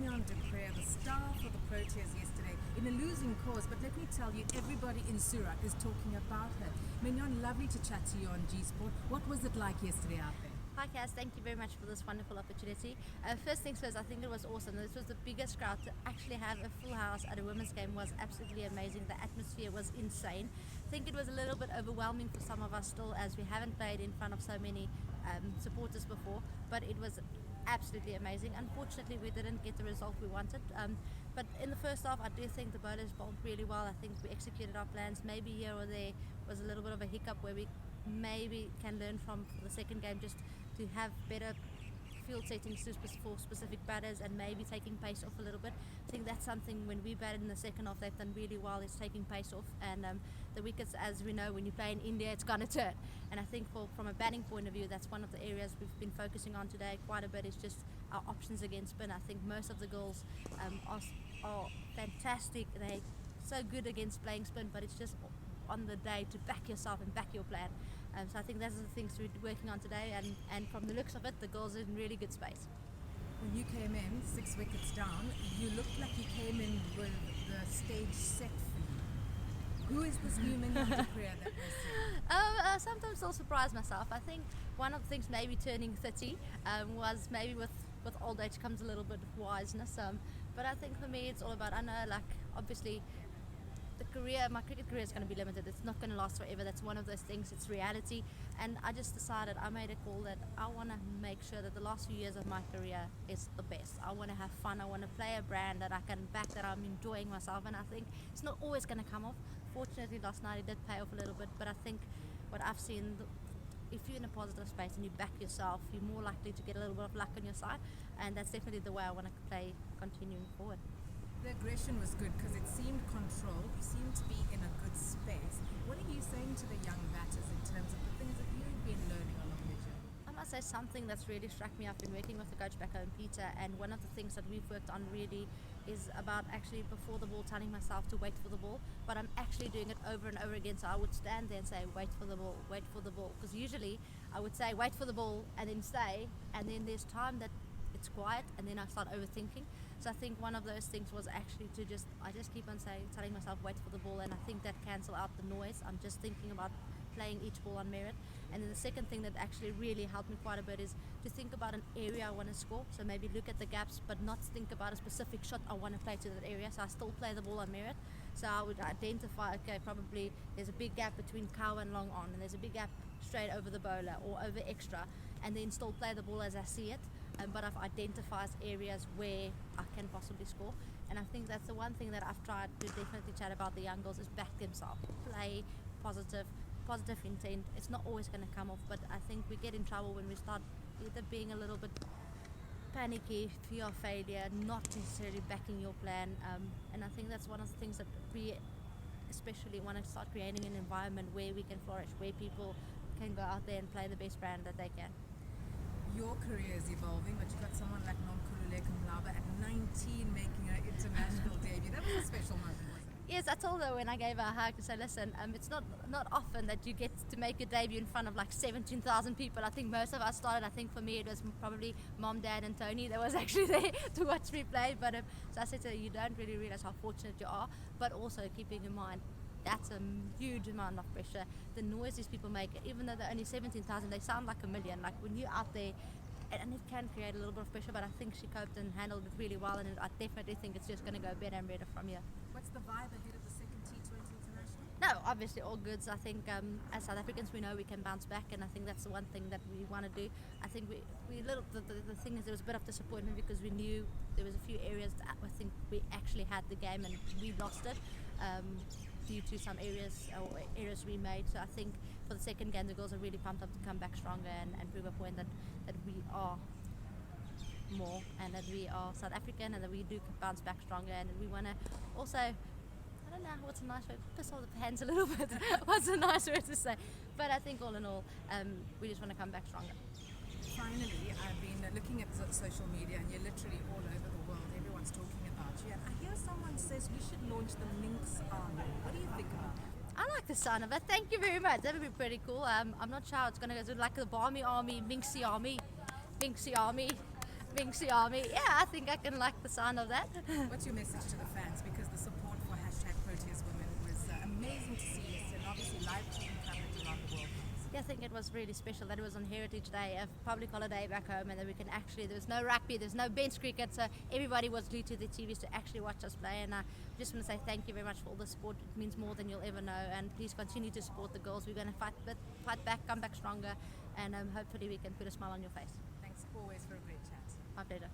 Mignon du Preez, the star for the Proteas yesterday, in a losing cause. But let me tell you, everybody in Surat is talking about her. Mignon, lovely to chat to you on G Sport. What was it like yesterday out there? Hi Kass, thank you very much for this wonderful opportunity. First things first, I think it was awesome. This was the biggest crowd. To actually have a full house at a women's game was absolutely amazing. The atmosphere was insane. I think it was a little bit overwhelming for some of us still, as we haven't played in front of so many supporters before, but it was absolutely amazing. Unfortunately, we didn't get the result we wanted, but in the first half I do think the bowlers bowled really well. I think we executed our plans. Maybe here or there was a little bit of a hiccup where we maybe can learn from the second game, just to have better field settings for specific batters and maybe taking pace off a little bit. I think that's something when we batted in the second half they've done really well, is taking pace off, and the wickets, as we know, when you play in India, it's going to turn, and I think from a batting point of view, that's one of the areas we've been focusing on today quite a bit, is just our options against spin. I think most of the girls are fantastic. They're so good against playing spin, but it's just on the day to back yourself and back your plan. So I think those are the things we're working on today, and from the looks of it, the girls are in really good space. When you came in 6 wickets down, you looked like you came in with the stage set for you. Who is this new Mignon du Preez that we're seeing? Sometimes I'll surprise myself. I think one of the things, maybe turning 30, was maybe with old age comes a little bit of wiseness. But I think for me, it's all about, I know, like, obviously my cricket career is going to be limited. It's not going to last forever. That's one of those things. It's reality. And I just decided, I made a call that I want to make sure that the last few years of my career is the best. I want to have fun. I want to play a brand that I can back, that I'm enjoying myself. And I think it's not always going to come off. Fortunately, last night it did pay off a little bit. But I think what I've seen, if you're in a positive space and you back yourself, you're more likely to get a little bit of luck on your side. And that's definitely the way I want to play continuing forward. The aggression was good because it seemed controlled. You seemed to be in a good space. What are you saying to the young batters in terms of the things that you've been learning along your journey? I must say something that's really struck me. I've been working with the coach back home, Peter, and one of the things that we've worked on really is about actually before the ball telling myself to wait for the ball, but I'm actually doing it over and over again. So I would stand there and say, wait for the ball, wait for the ball. Because usually I would say, wait for the ball, and then stay, and then there's time that it's quiet, and then I start overthinking. So I think one of those things was actually I just keep on telling myself wait for the ball, and I think that cancel out the noise. I'm just thinking about playing each ball on merit. And then the second thing that actually really helped me quite a bit is to think about an area I want to score. So maybe look at the gaps, but not think about a specific shot I want to play to that area. So I still play the ball on merit. So I would identify, okay, probably there's a big gap between cow and long on, and there's a big gap straight over the bowler or over extra, and then still play the ball as I see it. But I've identified areas where I can possibly score, and I think that's the one thing that I've tried to definitely chat about the young girls, is back themselves, play positive intent. It's not always going to come off, but I think we get in trouble when we start either being a little bit panicky, fear of failure, not necessarily backing your plan, and I think that's one of the things that we especially want to start creating an environment where we can flourish, where people can go out there and play the best brand that they can. Your career is evolving, but you've got someone like Nomkhululeko Mhlaba at 19 making her international debut. That was a special moment, wasn't it? Yes, I told her when I gave her a hug to say, listen, it's not often that you get to make a debut in front of like 17,000 people. I think most of us started, I think for me it was probably Mom, Dad and Tony that was actually there to watch me play. But so I said to her, you don't really realize how fortunate you are, but also keeping in mind, that's a huge amount of pressure. The noise these people make, even though they're only 17,000, they sound like a million. Like when you're out there, and it can create a little bit of pressure, but I think she coped and handled it really well, and I definitely think it's just going to go better and better from here. What's the vibe ahead of the second T20 international? No, obviously all goods. I think as South Africans we know we can bounce back, and I think that's the one thing that we want to do. I think the thing is there was a bit of disappointment because we knew there was a few areas that I think we actually had the game and we lost it due to some errors we made. So I think for the second game the girls are really pumped up to come back stronger and prove a point that we are more, and that we are South African, and that we do bounce back stronger, and we want to also, I don't know what's a nice way, piss off the fans a little bit. What's a nice word to say? But I think all in all, we just want to come back stronger. Finally, I've been looking at social media, and you're literally all over the world. Everyone's talking about you, and I hear someone says we should launch the Minx Army. What do you think about that? I like the sound of it. Thank you very much. That would be pretty cool. I'm not sure how it's going to go. It's like the Barmy Army, Minxie Army. Mingxi Army. Yeah, I think I can like the sound of that. What's your message to the fans? Because the support for hashtag Proteas Women was amazing to see yesterday, and obviously live TV coverage around the world. Yeah, I think it was really special that it was on Heritage Day, a public holiday back home, and that we can actually, there was no rugby, there's no bench cricket, so everybody was glued to the TVs to actually watch us play. And I just want to say thank you very much for all the support. It means more than you'll ever know, and please continue to support the girls. We're going to fight back, come back stronger, and hopefully we can put a smile on your face. Thanks always for a great chat. My pleasure.